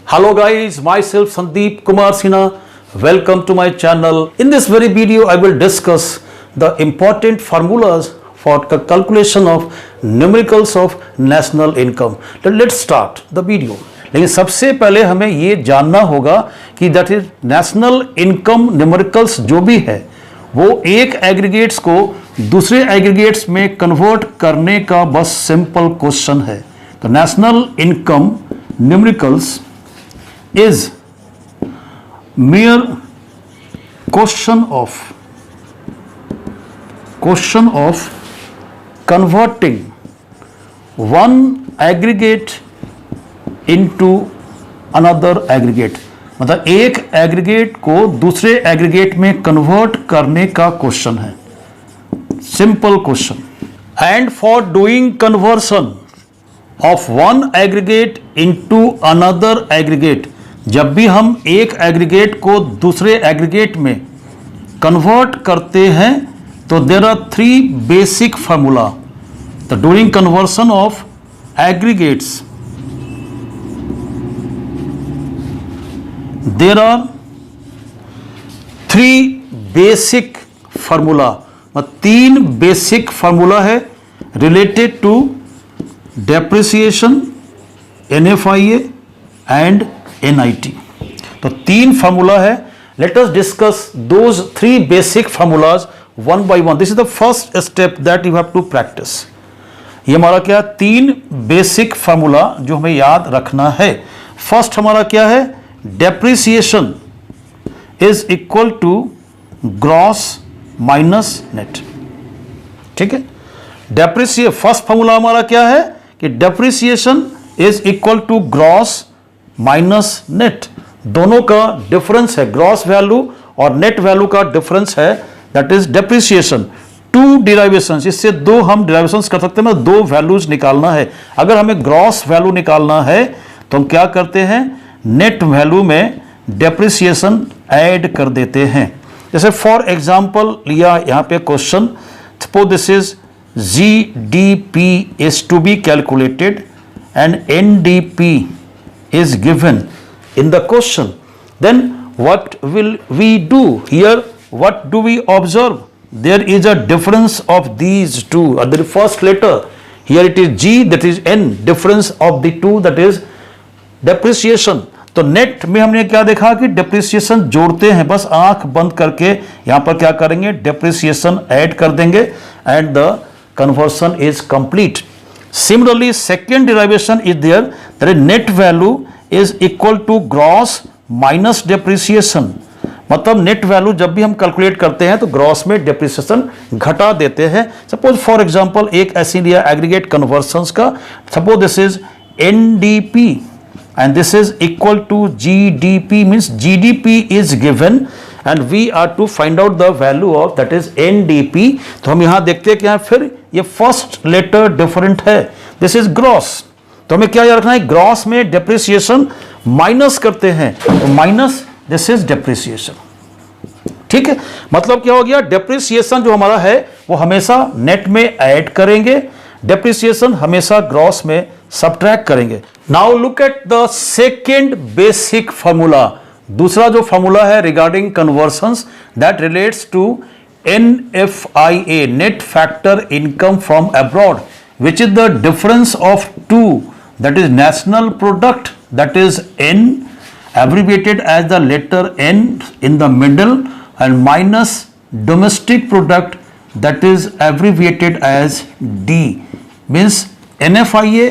Hello guys, myself Sandeep Kumar Sinha. Welcome to my channel. In this very video, I will discuss the important formulas for calculation of numericals of national income. Let's start the video. लेकिन सबसे पहले हमें ये जानना होगा कि that is national income numericals जो भी है वो एक एग्रीगेट्स को दूसरे एग्रीगेट्स में कन्वर्ट करने का बस सिंपल क्वेश्चन है. तो national income numericals is mere question of converting one aggregate into another aggregate. मतलब एक एग्रीगेट को दूसरे एग्रीगेट में कन्वर्ट करने का क्वेश्चन है, simple question. And for doing conversion of one aggregate into another aggregate, जब भी हम एक एग्रीगेट को दूसरे एग्रीगेट में कन्वर्ट करते हैं तो there are three basic formula. The doing conversion of aggregates, there are three basic formula. तीन बेसिक फार्मूला है related to depreciation, NFIA and NIT. तो तीन फार्मूला है. Let us discuss those three basic formulas one by one. This is the first step that you have to practice. ये हमारा क्या, तीन basic formula जो हमें याद रखना है. फर्स्ट हमारा क्या है, depreciation is equal to gross minus net. ठीक है, डेप्रिसिएशन फर्स्ट फार्मूला हमारा क्या है कि depreciation is equal to gross minus net. दोनों का डिफरेंस है, ग्रॉस वैल्यू और नेट वैल्यू का डिफरेंस है, that is depreciation. Two derivations, इससे दो हम डिराइवेशंस कर सकते हैं, दो वैल्यूज निकालना है. अगर हमें ग्रॉस वैल्यू निकालना है तो हम क्या करते हैं, नेट वैल्यू में डेप्रिसिएशन ऐड कर देते हैं. जैसे फॉर एग्जांपल लिया यहां पे question, suppose this is GDP is to be calculated and NDP is given in the question. Then what will we do here? What do we observe? There is a difference of these two. The first letter here it is G, that is N, difference of the two, that is depreciation. तो net में हमने क्या देखा कि depreciation जोड़ते हैं, बस आंख बंद करके यहां पर क्या करेंगे, डेप्रिसिएशन ऐड कर देंगे and the conversion is complete. Similarly, second derivation is there, that is net value is equal to gross minus depreciation. मतलब नेट वैल्यू जब भी हम कैलकुलेट करते हैं तो ग्रॉस में डेप्रिसिएशन घटा देते हैं. सपोज फॉर एग्जांपल एक ऐसी लिया एग्रीगेट कन्वर्सन्स का, suppose this is NDP and this is equal to GDP, means GDP is given and we are to find out the value of that is NDP. तो हम यहां देखते हैं कि फिर ये फर्स्ट लेटर डिफरेंट है, दिस इज ग्रॉस. तो हमें क्या याद रखना है, ग्रॉस में डेप्रिसिएशन माइनस करते हैं, तो माइनस दिस इज डेप्रिसिएशन. ठीक है, मतलब क्या हो गया, डेप्रिसिएशन जो हमारा है वो हमेशा नेट में ऐड करेंगे, डेप्रिसिएशन हमेशा ग्रॉस में सबट्रैक्ट करेंगे. Now look at the second basic formula. दूसरा जो फार्मूला है regarding conversions, that relates to NFIA, net factor income from abroad, which is the difference of two, that is national product, that is N, abbreviated as the letter N in the middle, and minus domestic product, that is abbreviated as D. means NFIA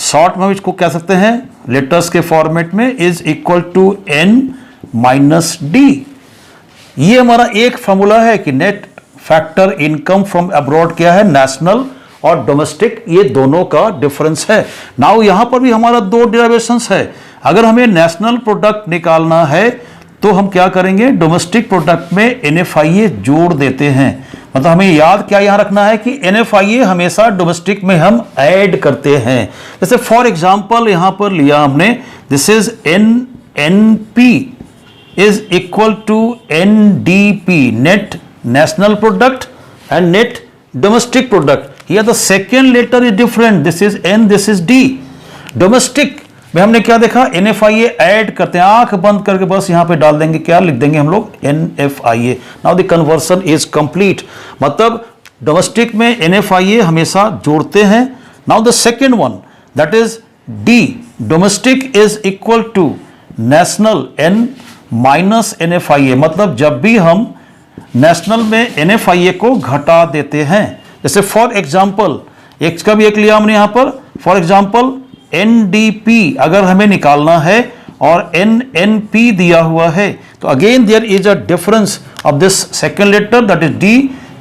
short में इसको कह सकते हैं letters के format में, is equal to N माइनस D. ये हमारा एक फार्मूला है कि net factor income from abroad क्या है, नेशनल और डोमेस्टिक, ये दोनों का डिफरेंस है. नाउ यहां पर भी हमारा दो डेरिवेशंस है. अगर हमें नेशनल प्रोडक्ट निकालना है तो हम क्या करेंगे, डोमेस्टिक प्रोडक्ट में NFIA जोड़ देते हैं. मतलब हमें याद क्या यहां रखना है कि NFIA हमेशा डोमेस्टिक में हम ऐड करते हैं. जैसे फॉर एग्जांपल यहां पर लिया हमने, this is NNP is equal to NDP, net national product and net domestic product. Here the second letter is different, this is N, this is D. Domestic भाई हमने क्या देखा, NFIA ऐड करते हैं, आंख बंद करके बस यहां पे डाल देंगे, क्या लिख देंगे हम लोग, NFIA। Now the conversion is complete, मतलब डोमेस्टिक में NFIA हमेशा जोड़ते हैं। Now the second one that is D, domestic is equal to national N minus NFIA, मतलब जब भी हम नेशनल में NFIA को घटा देते हैं, जैसे फॉर एग्जाम्पल एक का भी एक लिया हमने यहां पर, फॉर एग्जाम्पल NDP अगर हमें निकालना है और NNP दिया हुआ है, तो again there is a difference of this second letter that is D,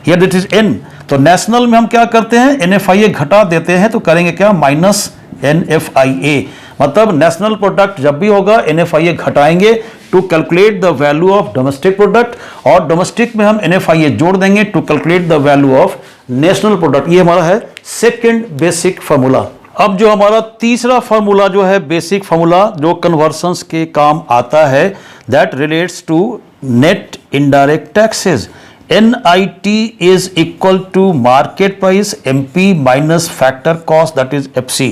here that is N। तो नेशनल में हम क्या करते हैं, NFIA घटा देते हैं, तो करेंगे क्या, माइनस NFIA, मतलब नेशनल प्रोडक्ट जब भी होगा NFIA घटाएंगे to calculate the value of domestic product, और डोमेस्टिक में हम NFIA जोड़ देंगे to calculate the value of national product. ये हमारा है सेकंड बेसिक फार्मूला। अब जो हमारा तीसरा फार्मूला जो है बेसिक फार्मूला जो कन्वर्सन्स के काम आता है, that relates to net indirect taxes. NIT is equal to market price MP minus factor cost that is FC,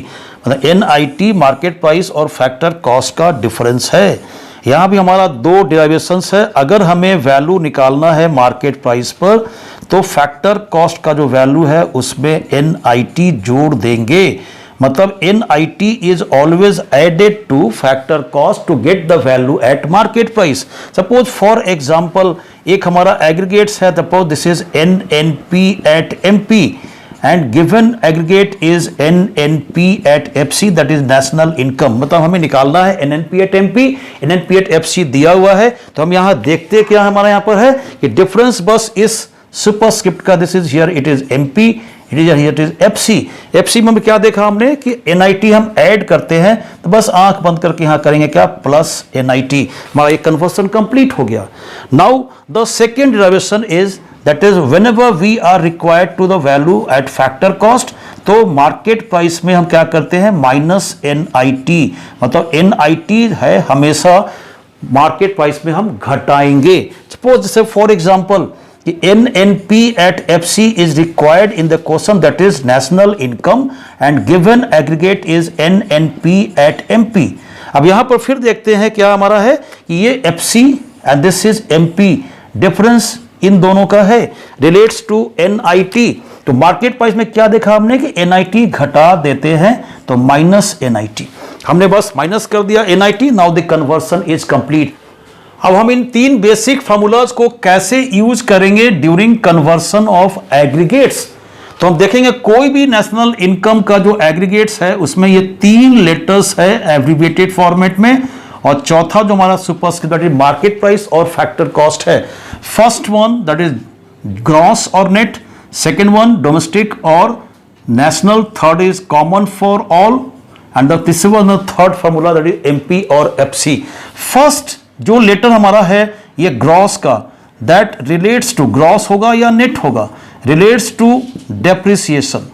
मतलब NIT मार्केट प्राइस और फैक्टर कॉस्ट का डिफरेंस है। यहाँ भी हमारा दो डेरिवेशंस है, अगर हमें वैल्यू निकालना है मार्केट प्राइस पर तो फैक्टर कॉस्ट का जो वैल्यू है उसमें NIT जोड़ देंगे, मतलब NIT is always added to factor cost to get the value at market price. Suppose for example एक हमारा एग्रीगेट्स है, suppose this is NNP at MP and given aggregate is NNP at FC that is national income, मतलब हमें निकालना है NNP at MP, NNP at FC दिया हुआ है। तो हम यहाँ देखते क्या हमारा यहाँ पर है कि डिफरेंस बस इस सुपरस्क्रिप्ट का, this is here it is MP, it is here it is FC। FC में क्या देखा हमने कि NIT हम ऐड करते हैं, तो बस आंख बंद करके यहां करेंगे क्या, प्लस NIT, हमारा ये कन्वर्सन कंप्लीट हो गया। Now the second derivation is that is whenever we are required to the value at factor cost, तो मार्केट प्राइस में हम क्या करते हैं, माइनस NIT, मतलब NIT है हमेशा मार्केट प्राइस में हम घटाएंगे। सपोज जैसे फॉर एग्जांपल कि NNP at FC is required in the question that is national income and given aggregate is NNP at MP। अब यहां पर फिर देखते हैं क्या हमारा है कि ये FC and this is MP, difference in दोनों का है, रिलेट्स टू NIT। तो मार्केट प्राइस में क्या देखा हमने कि NIT घटा देते हैं, तो माइनस NIT, हमने बस माइनस कर दिया NIT। Now the conversion is complete. अब हम इन तीन बेसिक फार्मूलाज को कैसे यूज करेंगे ड्यूरिंग कन्वर्सन ऑफ एग्रीगेट्स, तो हम देखेंगे कोई भी नेशनल इनकम का जो एग्रीगेट्स है उसमें ये तीन लेटर्स है एब्रिविएटेड फॉर्मेट में, और चौथा जो हमारा superscript that is market price और फैक्टर कॉस्ट है। First one that is gross और नेट, सेकेंड वन डोमेस्टिक और national, third is common for all, and the तीसरा one third formula that is MP और FC। फर्स्ट जो letter हमारा है ये ग्रॉस का, दैट रिलेट्स टू, ग्रॉस होगा या नेट होगा, रिलेट्स टू डेप्रिसिएशन,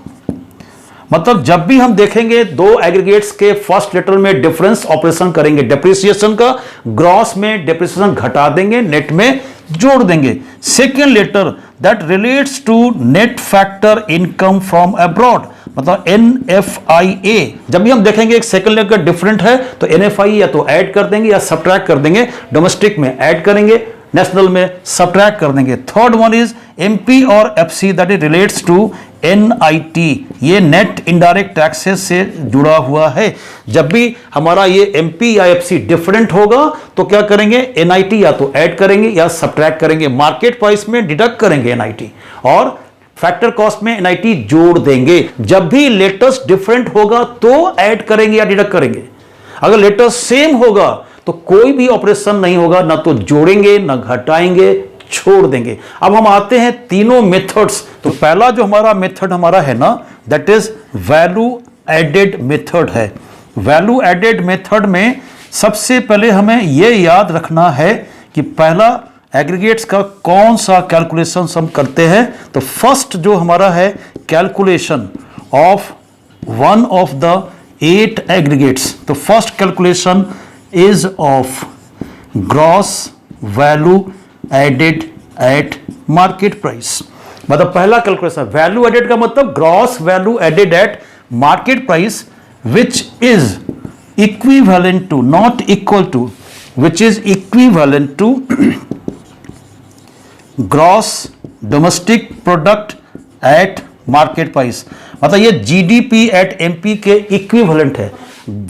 मतलब जब भी हम देखेंगे दो एग्रीगेट्स के फर्स्ट लेटर में डिफरेंस ऑपरेशन करेंगे डेप्रिसिएशन का, ग्रॉस में डेप्रिसिएशन घटा देंगे, नेट में जोड़ देंगे। Second letter that relates to net factor income from abroad, मतलब NFIA, जब भी हम देखेंगे एक सेकंड लेटर का डिफरेंट है तो NFIA या तो ऐड कर देंगे या सब्ट्रैक्ट कर देंगे, डोमेस्टिक में ऐड करेंगे, नेशनल में सब्ट्रैक्ट कर देंगे। थर्ड वन इज MP और FC that is relates to NIT, ये नेट इनडायरेक्ट टैक्सेस से जुड़ा हुआ है। जब भी हमारा ये MP या FC डिफरेंट होगा तो क्या करेंगे, NIT या तो ऐड करेंगे या सब्ट्रैक्ट करेंगे, मार्केट प्राइस में डिडक्ट करेंगे NIT, और फैक्टर कॉस्ट में NIT जोड़ देंगे। जब भी लेटर्स डिफरेंट होगा तो ऐड करेंगे या डिडक्ट करेंगे, अगर लेटर्स सेम होगा तो कोई भी ऑपरेशन नहीं होगा, ना तो जोड़ेंगे ना घटाएंगे, छोड़ देंगे। अब हम आते हैं तीनों मेथड्स, तो पहला जो हमारा मेथड हमारा है ना that is value added method है। वैल्यू एडेड मेथड में सबसे पहले हमें यह याद रखना है कि पहला एग्रीगेट्स का कौन सा कैलकुलेशन हम करते हैं, तो फर्स्ट जो हमारा है calculation of one of the 8 aggregates, तो first calculation is of gross value added at market price, मतलब पहला कैलकुलेशन वैल्यू एडेड का मतलब gross value added at market price which is equivalent to, not equal to, which is equivalent to gross domestic product at market price। मतलब ये GDP at MP के equivalent है।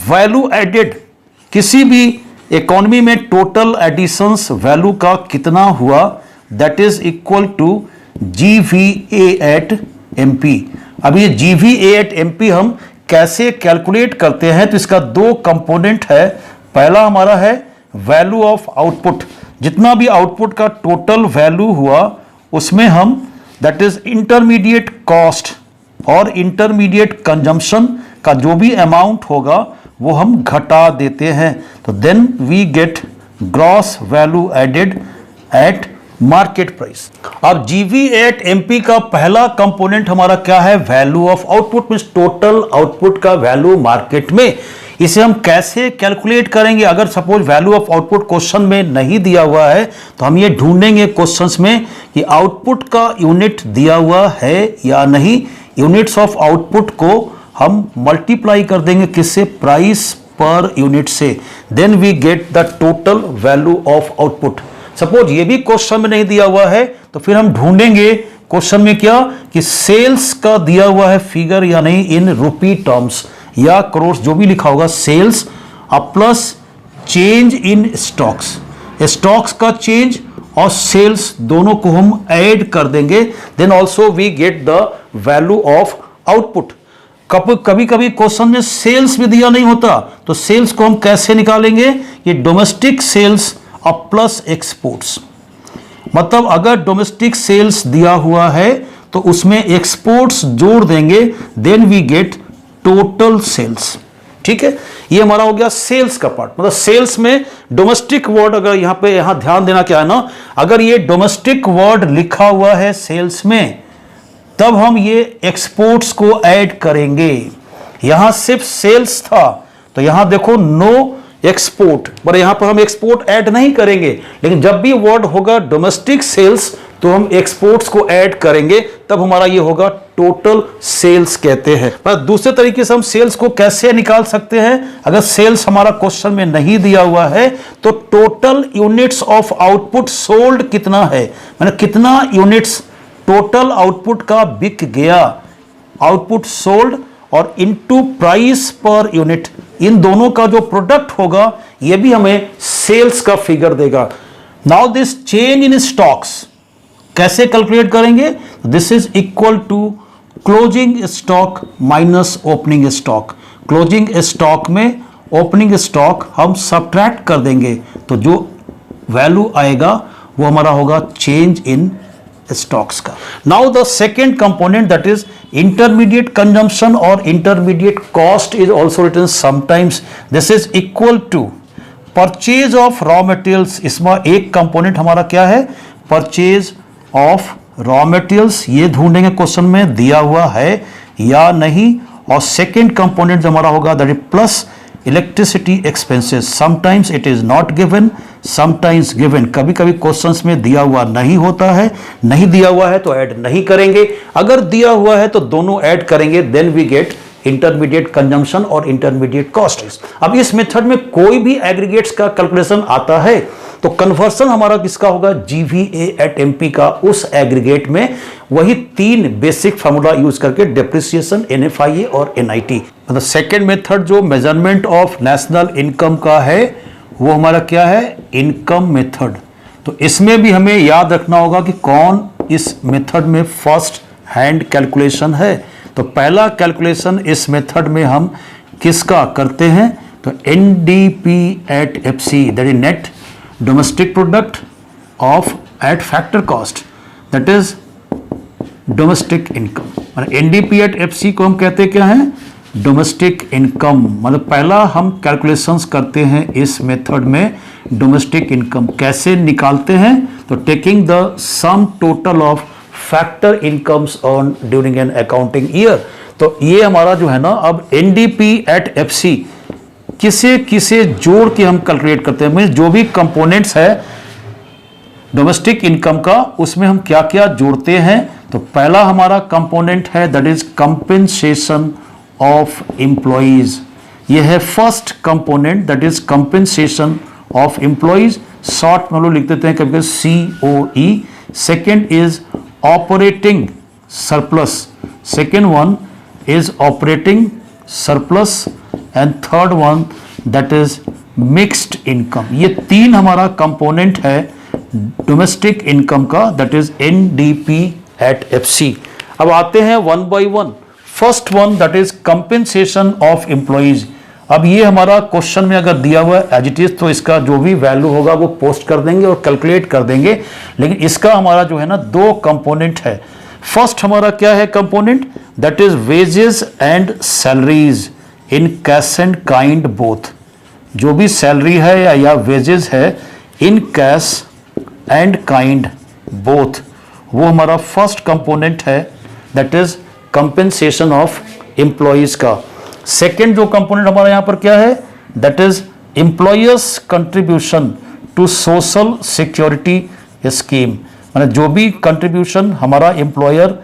Value added, किसी भी economy में total editions value का कितना हुआ, that is equal to GVA at MP. अब ये जीवीए एट एमपी हम कैसे कैलकुलेट करते हैं, तो इसका दो कंपोनेंट है। पहला हमारा है वैल्यू ऑफ आउटपुट, जितना भी आउटपुट का टोटल वैल्यू हुआ उसमें हम दैट इज इंटरमीडिएट कॉस्ट और इंटरमीडिएट कंजम्पशन का जो भी अमाउंट होगा वो हम घटा देते हैं, तो then we get gross value added at market price. अब जीवी एट एमपी का पहला कंपोनेंट हमारा क्या है, value of output, means total output का वैल्यू मार्केट में। इसे हम कैसे कैलकुलेट करेंगे, अगर suppose value of output question में नहीं दिया हुआ है तो हम ये ढूंढेंगे क्वेश्चंस में कि आउटपुट का यूनिट दिया हुआ है या नहीं। यूनिट्स ऑफ आउटपुट को हम मल्टीप्लाई कर देंगे किससे, प्राइस पर यूनिट से, then we get the total value of output. Suppose ये भी क्वेश्चन में नहीं दिया हुआ है तो फिर हम ढूंढेंगे क्वेश्चन में क्या कि सेल्स का दिया हुआ है फिगर या नहीं इन रुपी टर्म्स या करोड़, जो भी लिखा होगा sales plus change in stocks, stocks का चेंज और सेल्स दोनों को हम ऐड कर देंगे, then also we get the value of output. कभी कभी क्वेश्चन में सेल्स भी दिया नहीं होता तो सेल्स को हम कैसे निकालेंगे, ये डोमेस्टिक सेल्स अब प्लस एक्सपोर्ट्स। मतलब अगर डोमेस्टिक सेल्स दिया हुआ है तो उसमें एक्सपोर्ट्स जोड़ देंगे, then we get total sales. ठीक है, ये हमारा हो गया सेल्स का पार्ट। मतलब सेल्स में डोमेस्टिक वर्ड, अगर यहां ध्यान देना क्या है ना, अगर ये डोमेस्टिक वर्ड लिखा हुआ है सेल्स में तब हम ये एक्सपोर्ट्स को ऐड करेंगे। यहां सिर्फ सेल्स था तो यहां देखो नो एक्सपोर्ट, पर यहां पर हम एक्सपोर्ट ऐड नहीं करेंगे, लेकिन जब भी वर्ड होगा डोमेस्टिक सेल्स तो हम एक्सपोर्ट्स को ऐड करेंगे, तब हमारा ये होगा टोटल सेल्स कहते हैं। पर दूसरे तरीके से हम सेल्स को कैसे निकाल सकते हैं, अगर सेल्स हमारा क्वेश्चन में नहीं दिया हुआ है तो total units of output sold कितना है, मैंने कितना यूनिट्स टोटल आउटपुट का बिक गया, आउटपुट सोल्ड और इनटू प्राइस पर यूनिट, इन दोनों का जो प्रोडक्ट होगा ये भी हमें सेल्स का फिगर देगा। Now this change in stocks कैसे कैलकुलेट करेंगे, this is equal to closing stock minus opening stock. Closing stock में ओपनिंग स्टॉक हम सब्ट्रैक्ट कर देंगे तो जो वैल्यू आएगा वो हमारा होगा चेंज इन स्टॉक्स का। Now the second component that is intermediate consumption और intermediate cost is also written sometimes, this is equal to purchase of raw materials. इसमें एक कंपोनेंट हमारा क्या है, परचेज ऑफ रॉ मटेरियल्स, ये ढूंढेंगे क्वेश्चन में दिया हुआ है या नहीं। और सेकेंड कंपोनेंट जो हमारा होगा that is plus electricity expenses, sometimes it is not given, sometimes given. कभी कभी क्वेश्चंस में दिया हुआ नहीं होता है, नहीं दिया हुआ है तो ऐड नहीं करेंगे, अगर दिया हुआ है तो दोनों ऐड करेंगे, then we get intermediate consumption और इंटरमीडिएट कॉस्ट। अब इस मेथड में कोई भी एग्रीगेट्स का कैलकुलेशन आता है तो कन्वर्सन हमारा किसका होगा, जीवीए एट एमपी का, उस एग्रीगेट में वही तीन बेसिक फार्मूला यूज करके, डेप्रिसिएशन, एनएफआईए और एनआईटी। मतलब सेकेंड मेथड जो मेजरमेंट ऑफ नेशनल इनकम का है वो हमारा क्या है, इनकम मेथड। तो इसमें भी हमें याद रखना होगा कि कौन इस मेथड में फर्स्ट हैंड कैलकुलेशन है। तो पहला कैलकुलेशन इस मेथड में हम किसका करते हैं, तो NDP at FC, that is net domestic product of eight factor cost, that is domestic income. NDP at FC को हम कहते क्या है, डोमेस्टिक इनकम। मतलब पहला हम कैलकुलेशंस करते हैं इस मेथड में डोमेस्टिक इनकम। कैसे निकालते हैं, तो taking the sum total of factor incomes earn during an accounting year. तो ये हमारा जो है ना, अब एनडीपी एट एफसी किसे किसे जोड़ के हम कैलकुलेट करते हैं, मींस जो भी कंपोनेंट्स है डोमेस्टिक इनकम का उसमें हम क्या क्या जोड़ते हैं। तो पहला हमारा कंपोनेंट है that is compensation of employees, ये है first component that is compensation of employees, short में हम लोग लिख देते हैं कभी COE। Second is operating surplus, second one is operating surplus and third one that is mixed income. ये तीन हमारा कंपोनेंट है डोमेस्टिक इनकम का, that is NDP at FC। अब आते हैं one by one. First one that is compensation of employees. अब ये हमारा क्वेश्चन में अगर दिया हुआ है एज इट इज, तो इसका जो भी वैल्यू होगा वो पोस्ट कर देंगे और कैलकुलेट कर देंगे। लेकिन इसका हमारा जो है ना दो कंपोनेंट है। फर्स्ट हमारा क्या है component, that is wages and salaries in cash and kind both. जो भी सैलरी है या वेजेस है in cash and kind both, वो हमारा फर्स्ट कंपोनेंट है, that is compensation of employees का। सेकेंड जो कंपोनेंट हमारा यहां पर क्या है, that is employers contribution to social security scheme. मतलब जो भी कंट्रीब्यूशन हमारा एम्प्लॉयर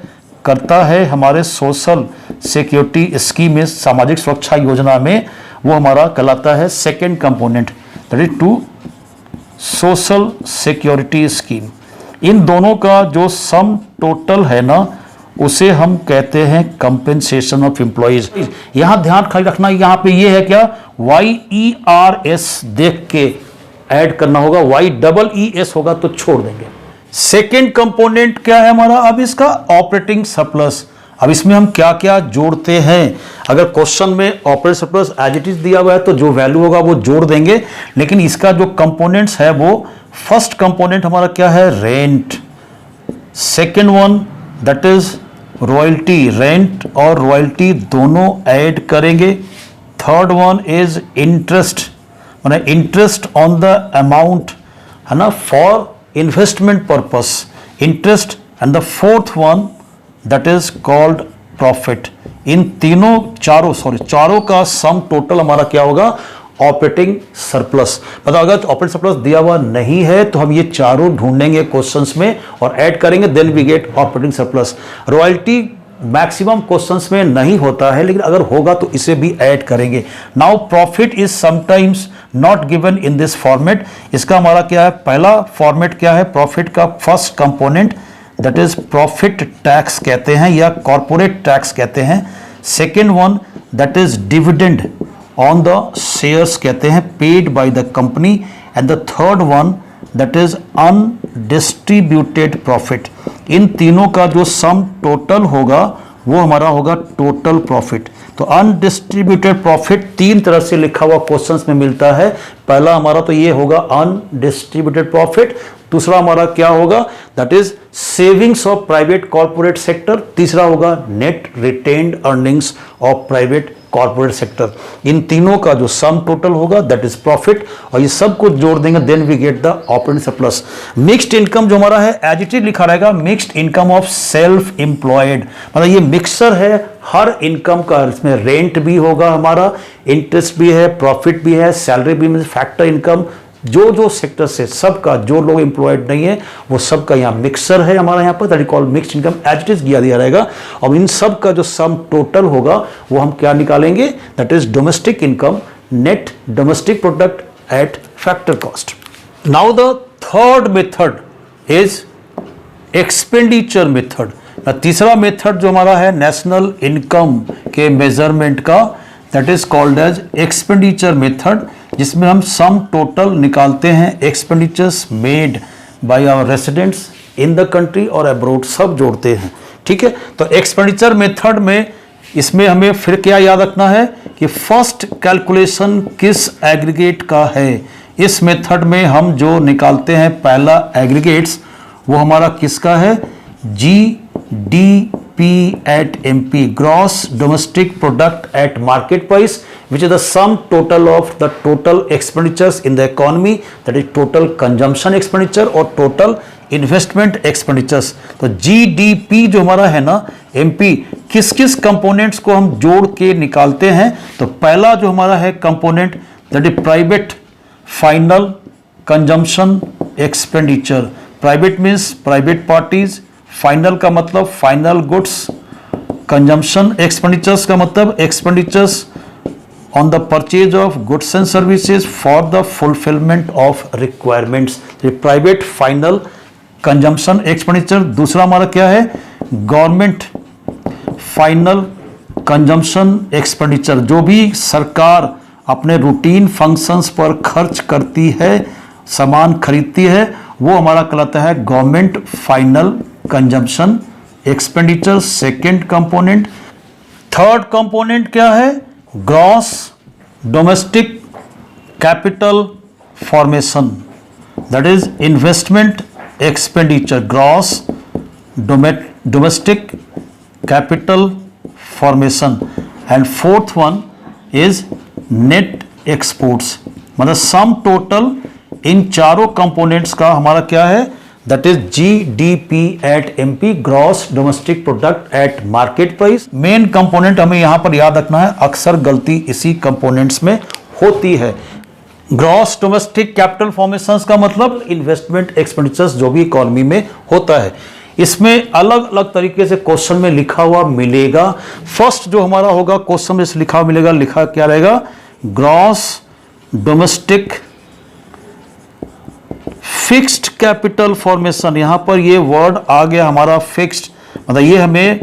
करता है हमारे सोशल सिक्योरिटी स्कीम में, सामाजिक सुरक्षा योजना में, वो हमारा कहलाता है second component, that is to social security scheme. इन दोनों का जो सम टोटल है ना, उसे हम कहते हैं कंपेंसेशन ऑफ एम्प्लॉइज। यहां ध्यान खाली रखना, यहां पे ये है क्या, YERS देख के ऐड करना होगा, YEES होगा तो छोड़ देंगे। सेकेंड कंपोनेंट क्या है हमारा, अब इसका ऑपरेटिंग सरप्लस। अब इसमें हम क्या क्या जोड़ते हैं, अगर क्वेश्चन में operating surplus as it is दिया हुआ है तो जो वैल्यू होगा वो जोड़ देंगे। लेकिन इसका जो कंपोनेंट्स है वो फर्स्ट कंपोनेंट हमारा क्या है, rent. Second one that is royalty, rent और रॉयल्टी दोनों ऐड करेंगे। थर्ड वन इज इंटरेस्ट, माने इंटरेस्ट ऑन द अमाउंट है ना, for investment purpose interest. And the fourth one that is called profit. इन तीनों चारों का सम टोटल हमारा क्या होगा, ऑपरेटिंग सरप्लस। मतलब अगर ऑपरेटिंग सरप्लस दिया हुआ नहीं है तो हम ये चारों ढूंढेंगे क्वेश्चंस में और ऐड करेंगे, then we get operating surplus. Royalty maximum questions में नहीं होता है, लेकिन अगर होगा तो इसे भी ऐड करेंगे। Now profit is sometimes not given in this format. इसका हमारा क्या है, पहला फॉर्मेट क्या है प्रॉफिट का, first component that is profit tax कहते हैं या कॉर्पोरेट टैक्स कहते हैं। Second one that is dividend on the shares कहते हैं, paid by the company. And the third one that is undistributed profit. इन तीनों का जो सम टोटल होगा वो हमारा होगा टोटल प्रॉफिट। तो अनडिस्ट्रीब्यूटेड प्रॉफिट तीन तरह से लिखा हुआ क्वेश्चंस में मिलता है। पहला हमारा तो ये होगा अनडिस्ट्रीब्यूटेड प्रॉफिट, दूसरा हमारा क्या होगा, that is savings of private corporate sector, तीसरा होगा net retained earnings of private corporate sector. इन तीनों का जो सम टोटल होगा दैट इज प्रॉफिट, और ये सब कुछ जोड़ देंगे, then we get the operating surplus. Mixed income जो हमारा है एज इट इज लिखा रहेगा, mixed income of self employed. मतलब ये मिक्सर है हर इनकम का, इसमें रेंट भी होगा हमारा, इंटरेस्ट भी है, प्रॉफिट भी है, सैलरी भी, फैक्टर इनकम, जो जो सेक्टर से सबका, जो लोग एम्प्लॉयड नहीं है वो सबका यहाँ मिक्सर है हमारा यहाँ पर, that is called mixed income, as it is दिया रहेगा। और इन सब का जो सम टोटल होगा वो हम क्या निकालेंगे, that is domestic income, net domestic product at factor cost. Now the third method is expenditure method. तीसरा मेथड जो हमारा है नेशनल इनकम के मेजरमेंट का, that is called as expenditure method, जिसमें हम सम टोटल निकालते हैं, expenditures made by our residents in the country और अब्रोड, सब जोड़ते हैं। ठीक है, तो एक्सपेंडिचर मेथड में इसमें हमें फिर क्या याद रखना है कि फर्स्ट कैलकुलेशन किस एग्रीगेट का है। इस मेथड में हम जो निकालते हैं पहला एग्रीगेट्स, वो हमारा किसका है, GDP at MP, gross domestic product at market price, which is the sum total of the total expenditures in the economy, that is total consumption expenditure और total investment expenditures। तो GDP जो हमारा है ना MP, किस किस components को हम जोड़ के निकालते हैं, तो पहला जो हमारा है component that is private final consumption expenditure. Private means private parties, final का मतलब फाइनल गुड्स, कंजम्पशन एक्सपेंडिचर्स का मतलब expenditures on the purchase of goods and services for the fulfilment of requirements, private final consumption expenditure. दूसरा हमारा क्या है, government final consumption expenditure, जो भी सरकार अपने रूटीन फंक्शंस पर खर्च करती है, सामान खरीदती है, वो हमारा कहलाता है government final consumption expenditure, second component. Third component क्या है, gross domestic capital formation, that is investment expenditure, gross domestic capital formation. And fourth one is net exports, मतलब सम टोटल इन चारों कंपोनेंट्स का हमारा क्या है, that is GDP at MP, gross domestic product eight market price. Main component हमें यहां पर याद रखना है, अक्सर गलती इसी कंपोनेंट्स में होती है। ग्रॉस डोमेस्टिक कैपिटल फॉर्मेशंस का मतलब इन्वेस्टमेंट एक्सपेंडिचर्स जो भी इकोनॉमी में होता है। इसमें अलग अलग तरीके से क्वेश्चन में लिखा हुआ मिलेगा। फर्स्ट जो हमारा होगा क्वेश्चन में लिखा हुआ मिलेगा, लिखा क्या रहेगा, gross domestic fixed capital formation. यहां पर ये वर्ड आ गया हमारा फिक्स्ड, मतलब ये हमें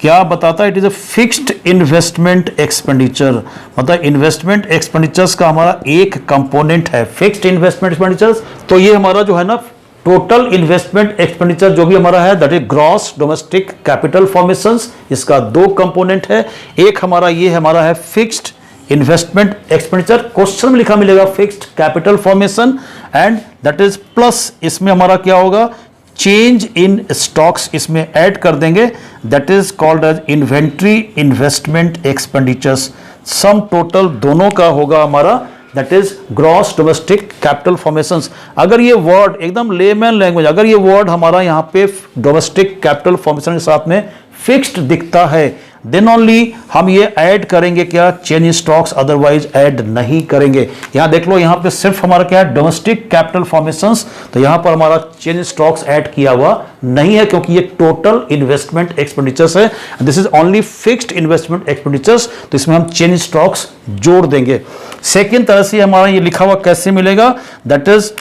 क्या बताता है, it is a fixed investment expenditure, मतलब इन्वेस्टमेंट एक्सपेंडिचर्स का हमारा एक कंपोनेंट है फिक्स्ड इन्वेस्टमेंट एक्सपेंडिचर्स। तो ये हमारा जो है ना टोटल इन्वेस्टमेंट एक्सपेंडिचर जो भी हमारा है, that is gross domestic capital formations. इसका दो कंपोनेंट है, एक हमारा ये हमारा है फिक्स्ड इन्वेस्टमेंट एक्सपेंडिचर, क्वेश्चन में लिखा मिलेगा fixed capital formation, and that is plus इसमें हमारा क्या होगा, चेंज इन स्टॉक्स इसमें ऐड कर देंगे, that is called as inventory investment expenditures. Sum total दोनों का होगा हमारा, that is gross domestic capital formations. अगर ये वर्ड एकदम लेमैन लैंग्वेज, अगर ये वर्ड हमारा यहाँ पे डोमेस्टिक कैपिटल फॉर्मेशन के साथ में फिक्स्ड दिखता है, देन ओनली हम ये ऐड करेंगे क्या, change in stocks, otherwise add नहीं करेंगे। यहां देख लो, यहां पे सिर्फ हमारा क्या है, डोमेस्टिक कैपिटल फॉर्मेशंस, तो यहां पर हमारा चेंज इन स्टॉक्स ऐड किया हुआ नहीं है, क्योंकि ये टोटल इन्वेस्टमेंट एक्सपेंडिचर्स है, this is only fixed investment expenditures, तो इसमें हम चेंज इन स्टॉक्स जोड़ देंगे। सेकेंड तरह से हमारा ये लिखा हुआ कैसे मिलेगा, that is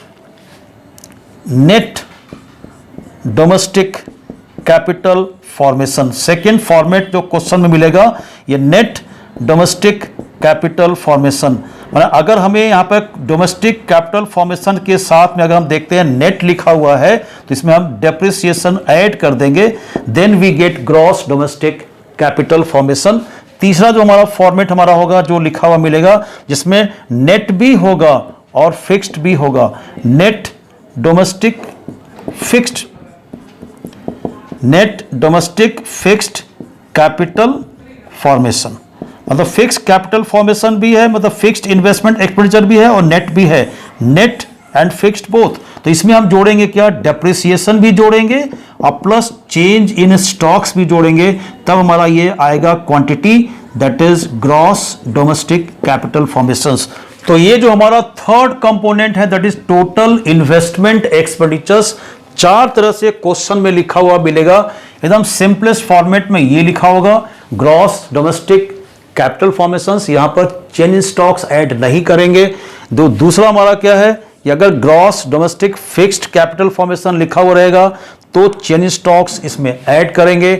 net domestic capital formation. Second format जो क्वेश्चन में मिलेगा, ये नेट डोमेस्टिक कैपिटल फॉर्मेशन, मतलब अगर हमें यहाँ पर डोमेस्टिक कैपिटल फॉर्मेशन के साथ में अगर हम देखते हैं नेट लिखा हुआ है, तो इसमें हम डेप्रिसिएशन ऐड कर देंगे, then we get gross domestic capital formation. तीसरा जो हमारा फॉर्मेट हमारा होगा, जो लिखा हुआ मिलेगा, जिसमें नेट भी होगा और फिक्स्ड भी होगा, net domestic fixed, net domestic fixed capital formation, मतलब फिक्स्ड कैपिटल फॉर्मेशन भी है, मतलब फिक्स्ड इन्वेस्टमेंट एक्सपेंडिचर भी है और नेट भी है, नेट एंड फिक्स्ड बोथ। तो इसमें हम जोड़ेंगे क्या, डेप्रिसिएशन भी जोड़ेंगे और प्लस चेंज इन स्टॉक्स भी जोड़ेंगे, तब हमारा ये आएगा quantity, that is gross domestic capital formations. तो ये जो हमारा थर्ड कंपोनेंट है, that is total investment expenditures. चार तरह से क्वेश्चन में लिखा हुआ मिलेगा, एकदम सिंपलेस्ट फॉर्मेट में ये लिखा होगा, ग्रॉस डोमेस्टिक कैपिटल फॉर्मेशंस, यहां पर चेंज इन स्टॉक्स ऐड नहीं करेंगे। दूसरा हमारा क्या है, अगर gross domestic fixed capital formation लिखा हुआ रहेगा तो चेंज इन स्टॉक्स इसमें ऐड करेंगे।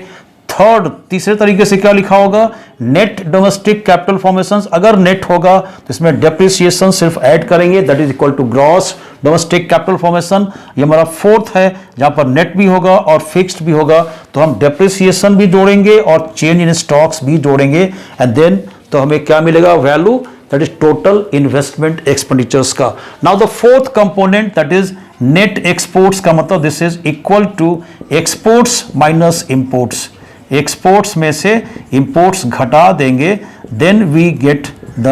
थर्ड, तीसरे तरीके से क्या लिखा होगा, नेट डोमेस्टिक कैपिटल फॉर्मेशंस, अगर नेट होगा तो इसमें डेप्रिसिएशन सिर्फ ऐड करेंगे, that is equal to gross domestic capital formation. ये हमारा फोर्थ है, जहां पर नेट भी होगा और फिक्स्ड भी होगा, तो हम डेप्रिसिएशन भी जोड़ेंगे और चेंज इन स्टॉक्स भी जोड़ेंगे, एंड देन तो हमें क्या मिलेगा, value, that is total investment expenditures का। Now the fourth component, that is net exports का मतलब this is equal to exports minus imports, exports में से इंपोर्ट्स घटा देंगे, then we get the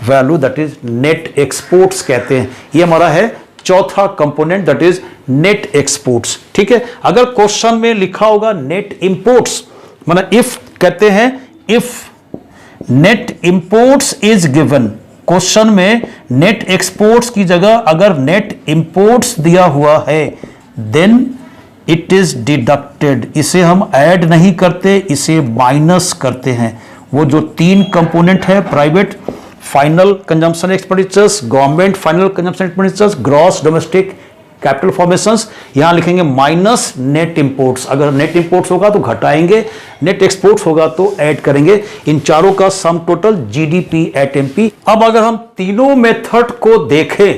value, that is net exports कहते हैं। ये हमारा है चौथा component, that is net exports. ठीक है, अगर क्वेश्चन में लिखा होगा नेट इंपोर्ट्स, मतलब इफ कहते हैं, if net imports is given, question में नेट एक्सपोर्ट्स की जगह अगर नेट इंपोर्ट्स दिया हुआ है, देन इट इज डिडक्टेड, इसे हम ऐड नहीं करते, इसे माइनस करते हैं। वो जो तीन कंपोनेंट है, private final consumption expenditures, government final consumption expenditures, gross domestic capital formations, यहां लिखेंगे माइनस नेट इंपोर्ट्स। अगर नेट इंपोर्ट्स होगा तो घटाएंगे, नेट एक्सपोर्ट्स होगा तो ऐड करेंगे। इन चारों का sum total GDP at MP. अब अगर हम तीनों मेथड को देखें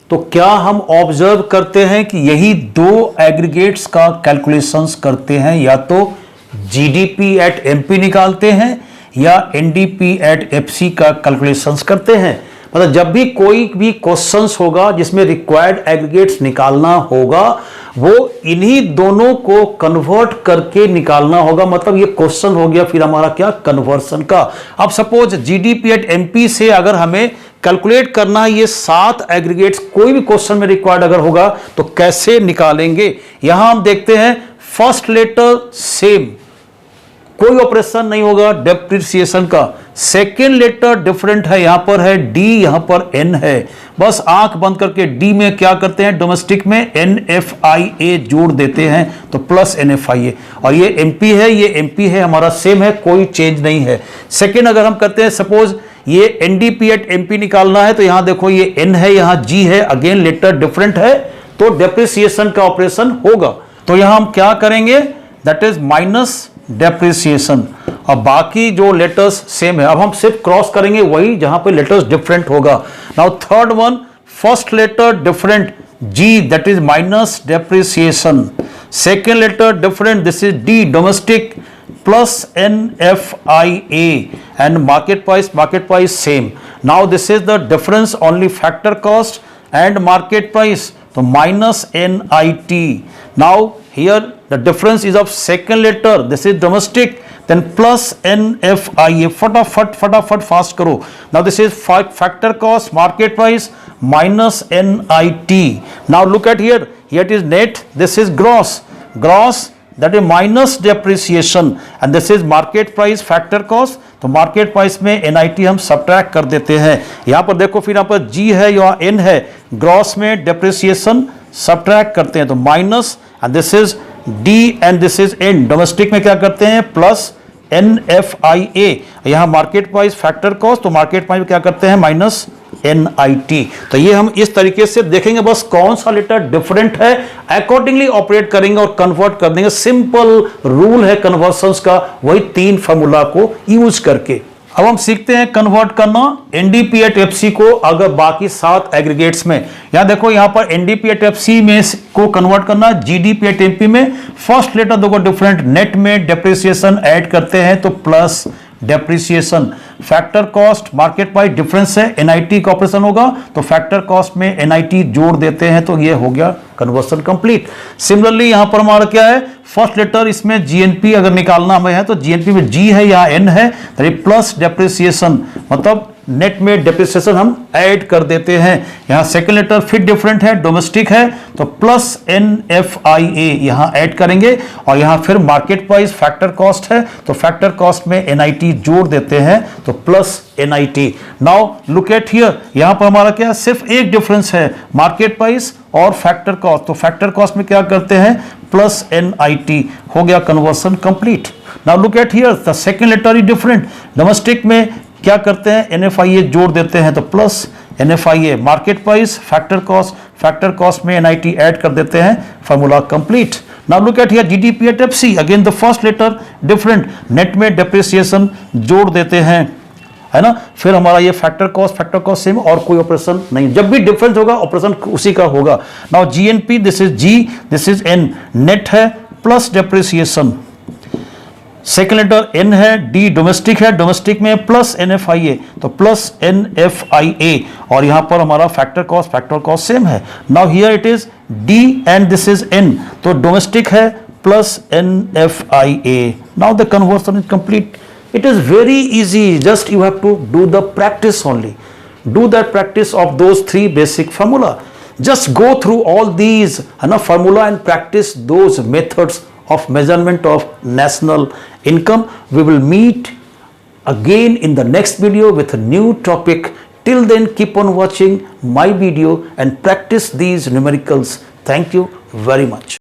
तो क्या हम ऑब्जर्व करते हैं कि यही दो एग्रीगेट्स का कैलकुलेशंस करते हैं, या तो जीडीपी एट एमपी निकालते हैं या एनडीपी एट एफसी का कैलकुलेशंस करते हैं। मतलब जब भी कोई भी क्वेश्चंस होगा जिसमें रिक्वायर्ड एग्रीगेट्स निकालना होगा, वो इन्हीं दोनों को कन्वर्ट करके निकालना होगा। मतलब ये क्वेश्चन हो गया फिर हमारा क्या, कन्वर्सन का। अब सपोज जीडीपी एट एमपी से अगर हमें कैलकुलेट करना है ये 7 एग्रीगेट्स, कोई भी क्वेश्चन में रिक्वायर्ड अगर होगा तो कैसे निकालेंगे। यहां हम देखते हैं फर्स्ट लेटर सेम, कोई ऑपरेशन नहीं होगा डेप्रिसिएशन का। सेकेंड लेटर डिफरेंट है, यहां पर है डी, यहां पर एन है। बस आंख बंद करके डी में क्या करते हैं, डोमेस्टिक में NFIA जोड़ देते हैं तो प्लस NFIA। और ये एमपी है, ये एमपी है, हमारा सेम है, कोई चेंज नहीं है। सेकेंड अगर हम करते हैं, सपोज ये एनडीपी एट एमपी निकालना है तो यहां देखो ये एन है, यहां जी है, अगेन लेटर डिफरेंट है तो डेप्रिसिएशन का ऑपरेशन होगा। तो यहां हम क्या करेंगे, दैट इज माइनस डेप्रिसिएशन, और बाकी जो लेटर्स सेम है। अब हम सिर्फ क्रॉस करेंगे वही जहां पे लेटर्स डिफरेंट होगा। Now third one, first letter different G, that is minus depreciation. Second letter different, this is D, domestic, plus NFIA, and market price same. Now this is the difference, only factor cost and market price, so minus NIT. Now here the difference is of second letter, this is domestic, then plus NFIA. फटाफट fast करो। Now this is factor cost, market price minus NIT. Now look at here, here it is net, this is gross, that is minus depreciation, and this is market price factor cost। तो market price में NIT हम subtract कर देते हैं। यहां पर देखो फिर यहां पर G है, यहाँ N है, ग्रॉस में डेप्रिसिएशन सब्ट्रैक्ट करते हैं तो minus, and this is D and this is N। Domestic में क्या करते हैं, प्लस NFIA, यहां मार्केट प्राइस फैक्टर कॉस्ट, तो मार्केट प्राइस में क्या करते हैं, माइनस NIT। तो ये हम इस तरीके से देखेंगे, बस कौन सा लेटर डिफरेंट है अकॉर्डिंगली ऑपरेट करेंगे और कन्वर्ट कर देंगे। सिंपल रूल है कन्वर्सन्स का, वही 3 फॉर्मूला को यूज करके। अब हम सीखते हैं कन्वर्ट करना एनडीपी एट एफसी को अगर बाकी 7 एग्रीगेट्स में। यहां देखो, यहां पर एनडीपी एट एफसी में को कन्वर्ट करना जीडीपी एट एमपी में। फर्स्ट लेटर देखो डिफरेंट, नेट में डेप्रिसिएशन ऐड करते हैं तो plus depreciation. Factor cost market price difference है, NIT का ऑपरेशन होगा तो फैक्टर कॉस्ट में NIT जोड़ देते हैं तो ये हो गया कन्वर्सन कंप्लीट। सिमिलरली यहां पर हमारा क्या है, फर्स्ट लेटर इसमें GNP अगर निकालना हमें है तो GNP में G है, यहाँ N है, तो प्लस डेप्रिसिएशन, मतलब नेट में डेप्रिसिएशन हम ऐड कर देते हैं। यहां सेकंड लेटर फिर डिफरेंट है, डोमेस्टिक है तो प्लस NFIA यहां ऐड करेंगे, और यहां फिर मार्केट प्राइस फैक्टर कॉस्ट है तो फैक्टर कॉस्ट में NIT जोड़ देते हैं तो plus NIT। Now look at here, यहां पर हमारा क्या सिर्फ एक डिफरेंस है, मार्केट प्राइस और फैक्टर कॉस्ट, तो फैक्टर कॉस्ट में क्या करते हैं, प्लस NIT। हो गया conversion complete. Now look at here, the second letter is different, domestic में क्या करते हैं, NFIA जोड़ देते हैं तो plus NFIA, market price factor cost में NIT ऐड कर देते हैं, formula complete. Now look at here GDP at FC, again the first letter different, net में डेप्रिसिएशन जोड़ देते हैं, है ना। फिर हमारा ये फैक्टर कॉस्ट सेम, और कोई ऑपरेशन नहीं। जब भी डिफरेंस होगा ऑपरेशन उसी का होगा। Now GNP, this is G, this is N, net है plus depreciation. Second letter N है, D डोमेस्टिक है, डोमेस्टिक में प्लस NFIA तो प्लस NFIA, और यहां पर हमारा फैक्टर कॉस्ट सेम है। Now here it is D and this is N, तो डोमेस्टिक है plus NFIA। Now the conversion is complete. It is very easy, just you have to do the practice only. Do that practice of those 3 basic formula. Just go through all these formula and practice those methods of measurement of national income. We will meet again in the next video with a new topic. Till then, keep on watching my video and practice these numericals. Thank you very much.